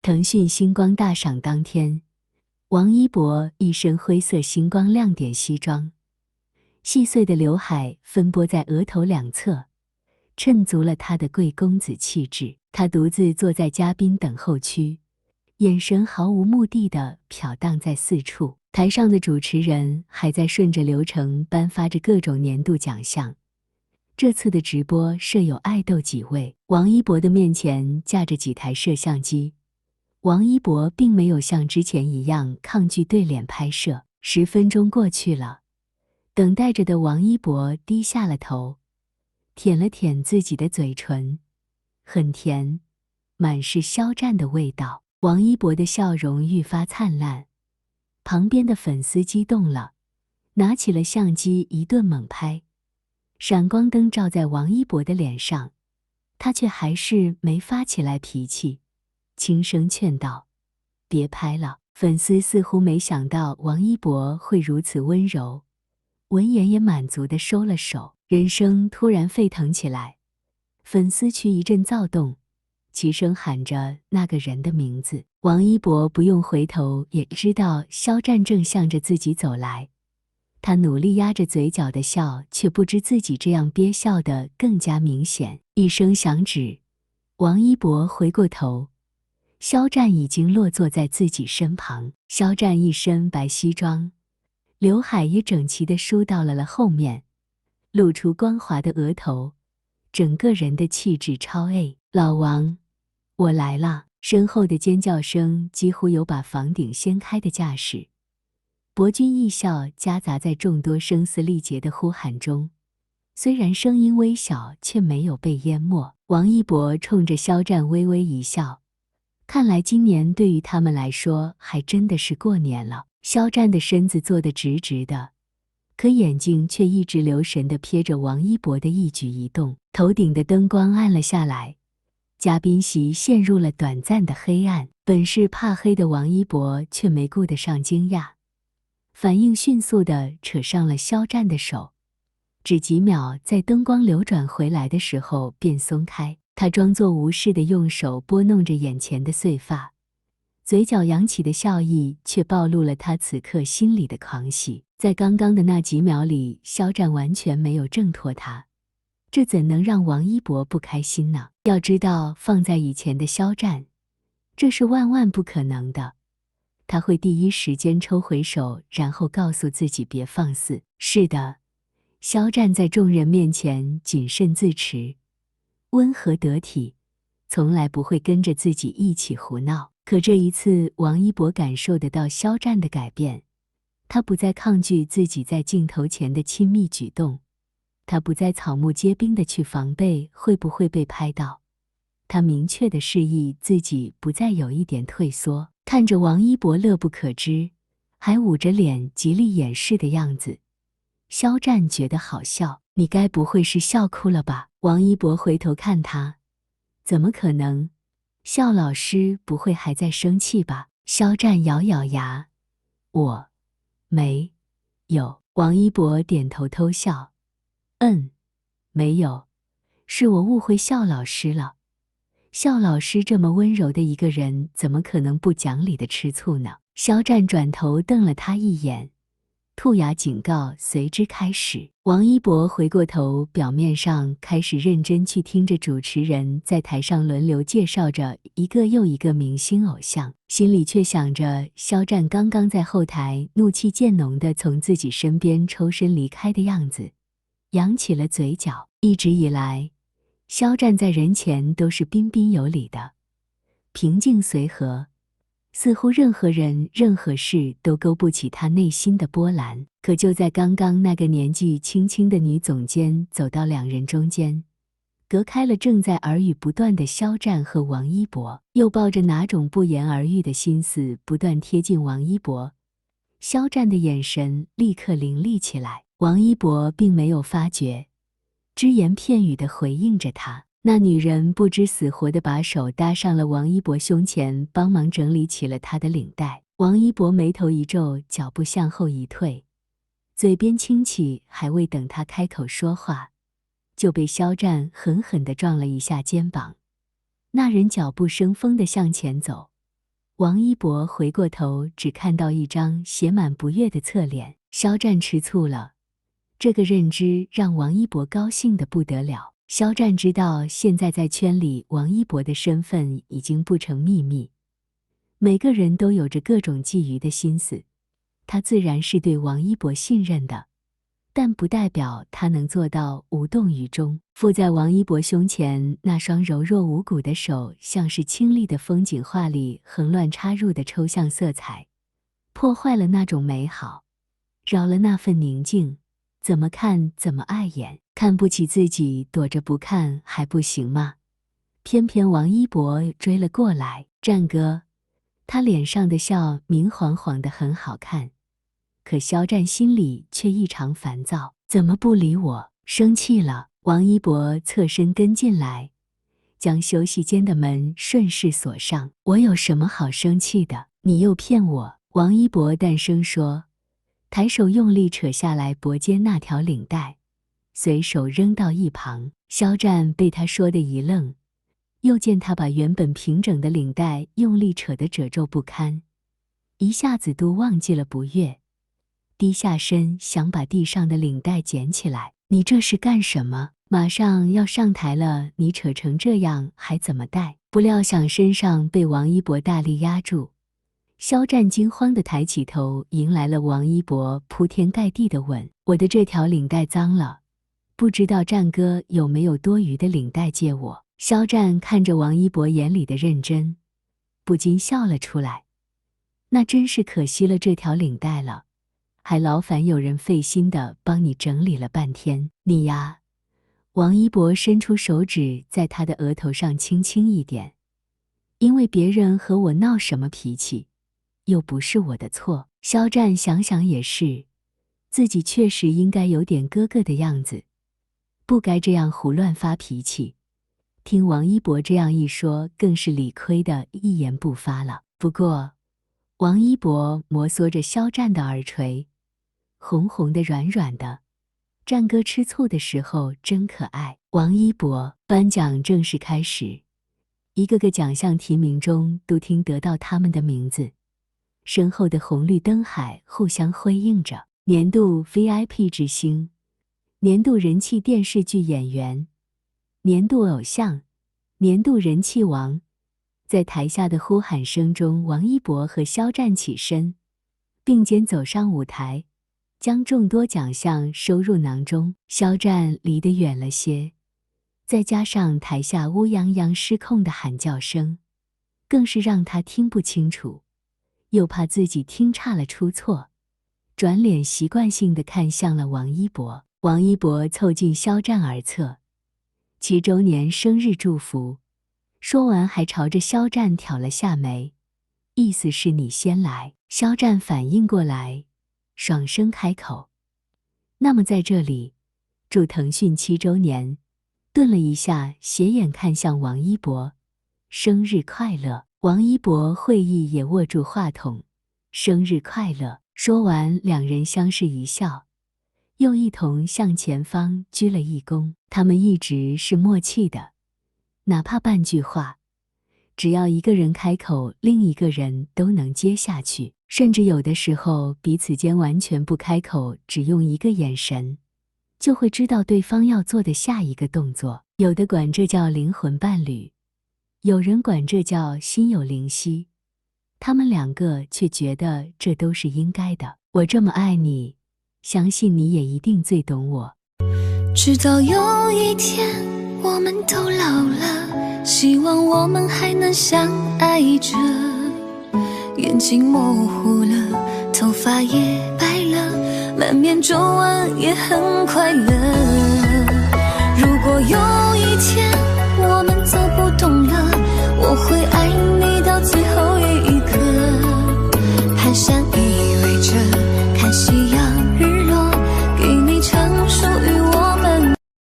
腾讯星光大赏当天，王一博一身灰色星光亮点西装，细碎的刘海分拨在额头两侧，衬足了他的贵公子气质。他独自坐在嘉宾等候区，眼神毫无目的地瞟荡在四处。台上的主持人还在顺着流程颁发着各种年度奖项。这次的直播设有爱豆几位，王一博的面前架着几台摄像机。王一博并没有像之前一样抗拒对脸拍摄。10分钟过去了，等待着的王一博低下了头，舔了舔自己的嘴唇，很甜，满是肖战的味道。王一博的笑容愈发灿烂，旁边的粉丝激动了，拿起了相机一顿猛拍。闪光灯照在王一博的脸上，他却还是没发起来脾气，轻声劝道：“别拍了。”粉丝似乎没想到王一博会如此温柔，闻言也满足地收了手。人声突然沸腾起来，粉丝区一阵躁动，齐声喊着那个人的名字。王一博不用回头也知道肖战正向着自己走来，他努力压着嘴角的笑，却不知自己这样憋笑得更加明显。一声响指，王一博回过头，肖战已经落坐在自己身旁。肖战一身白西装，刘海也整齐地梳到了后面，露出光滑的额头，整个人的气质超 A。老王，我来啦！身后的尖叫声几乎有把房顶掀开的架势。博君一笑夹杂在众多声嘶力竭的呼喊中，虽然声音微小，却没有被淹没。王一博冲着肖战微微一笑，看来今年对于他们来说还真的是过年了。肖战的身子坐得直直的，可眼睛却一直留神地瞥着王一博的一举一动。头顶的灯光暗了下来，嘉宾席陷入了短暂的黑暗。本是怕黑的王一博却没顾得上惊讶，反应迅速地扯上了肖战的手，只几秒在灯光流转回来的时候便松开。他装作无事地用手拨弄着眼前的碎发，嘴角扬起的笑意却暴露了他此刻心里的狂喜。在刚刚的那几秒里，肖战完全没有挣脱他，这怎能让王一博不开心呢？要知道，放在以前的肖战，这是万万不可能的。他会第一时间抽回手，然后告诉自己别放肆。是的，肖战在众人面前谨慎自持，温和得体，从来不会跟着自己一起胡闹。可这一次，王一博感受得到肖战的改变，他不再抗拒自己在镜头前的亲密举动，他不再草木皆兵地去防备会不会被拍到，他明确地示意自己不再有一点退缩。看着王一博乐不可支，还捂着脸极力掩饰的样子，肖战觉得好笑。你该不会是笑哭了吧？王一博回头看他，怎么可能？肖老师不会还在生气吧？肖战咬咬牙，我没有。王一博点头偷笑，没有，是我误会肖老师了。肖老师这么温柔的一个人，怎么可能不讲理的吃醋呢？肖战转头瞪了他一眼，兔牙警告随之开始。王一博回过头，表面上开始认真去听着主持人在台上轮流介绍着一个又一个明星偶像，心里却想着肖战刚刚在后台怒气渐浓地从自己身边抽身离开的样子，扬起了嘴角。一直以来，肖战在人前都是彬彬有礼的，平静随和，似乎任何人任何事都勾不起他内心的波澜。可就在刚刚，那个年纪轻轻的女总监走到两人中间，隔开了正在耳语不断的肖战和王一博，又抱着哪种不言而喻的心思不断贴近王一博。肖战的眼神立刻凌厉起来，王一博并没有发觉，只言片语地回应着他。那女人不知死活地把手搭上了王一博胸前，帮忙整理起了他的领带。王一博眉头一皱，脚步向后一退，嘴边轻启，还未等他开口说话，就被肖战狠狠地撞了一下肩膀。那人脚步生风地向前走，王一博回过头，只看到一张写满不悦的侧脸。肖战吃醋了，这个认知让王一博高兴得不得了。肖战知道现在在圈里王一博的身份已经不成秘密，每个人都有着各种觊觎的心思，他自然是对王一博信任的，但不代表他能做到无动于衷。附在王一博胸前那双柔弱无骨的手，像是清丽的风景画里横乱插入的抽象色彩，破坏了那种美好，扰了那份宁静，怎么看怎么碍眼。看不起自己，躲着不看还不行吗？偏偏王一博追了过来。战哥，他脸上的笑明晃晃的很好看，可肖战心里却异常烦躁。怎么不理我？生气了？王一博侧身跟进来，将休息间的门顺势锁上。我有什么好生气的？你又骗我！王一博淡声说，抬手用力扯下来脖间那条领带，随手扔到一旁。肖战被他说的一愣，又见他把原本平整的领带用力扯得褶皱不堪，一下子都忘记了不悦，低下身想把地上的领带捡起来。你这是干什么？马上要上台了，你扯成这样还怎么戴？不料想身上被王一博大力压住，肖战惊慌地抬起头，迎来了王一博铺天盖地的吻。我的这条领带脏了，不知道战哥有没有多余的领带借我？肖战看着王一博眼里的认真，不禁笑了出来。那真是可惜了这条领带了，还劳烦有人费心的帮你整理了半天。你呀，王一博伸出手指在他的额头上轻轻一点，因为别人和我闹什么脾气，又不是我的错。肖战想想也是，自己确实应该有点哥哥的样子，不该这样胡乱发脾气。听王一博这样一说，更是理亏的一言不发了。不过王一博摩挲着肖战的耳垂，红红的软软的，战哥吃醋的时候真可爱。王一博，颁奖正式开始，一个个奖项提名中都听得到他们的名字，身后的红绿灯海互相辉映着。年度 VIP 之星，年度人气电视剧演员，年度偶像，年度人气王。在台下的呼喊声中，王一博和肖战起身，并肩走上舞台，将众多奖项收入囊中。肖战离得远了些，再加上台下乌泱泱失控的喊叫声，更是让他听不清楚，又怕自己听差了出错，转脸习惯性地看向了王一博。王一博凑近肖战耳侧，7周年生日祝福，说完还朝着肖战挑了下眉，意思是你先来。肖战反应过来，爽声开口，那么在这里祝腾讯7周年。顿了一下，斜眼看向王一博，生日快乐。王一博会意也握住话筒，生日快乐。说完，两人相视一笑，又一同向前方鞠了一躬。他们一直是默契的，哪怕半句话，只要一个人开口，另一个人都能接下去，甚至有的时候彼此间完全不开口，只用一个眼神，就会知道对方要做的下一个动作。有的管这叫灵魂伴侣，有人管这叫心有灵犀，他们两个却觉得这都是应该的。我这么爱你，相信你也一定最懂我。直到有一天我们都老了，希望我们还能相爱着，眼睛模糊了，头发也白了，满面皱纹也很快乐。如果有一天我们走不动了，我会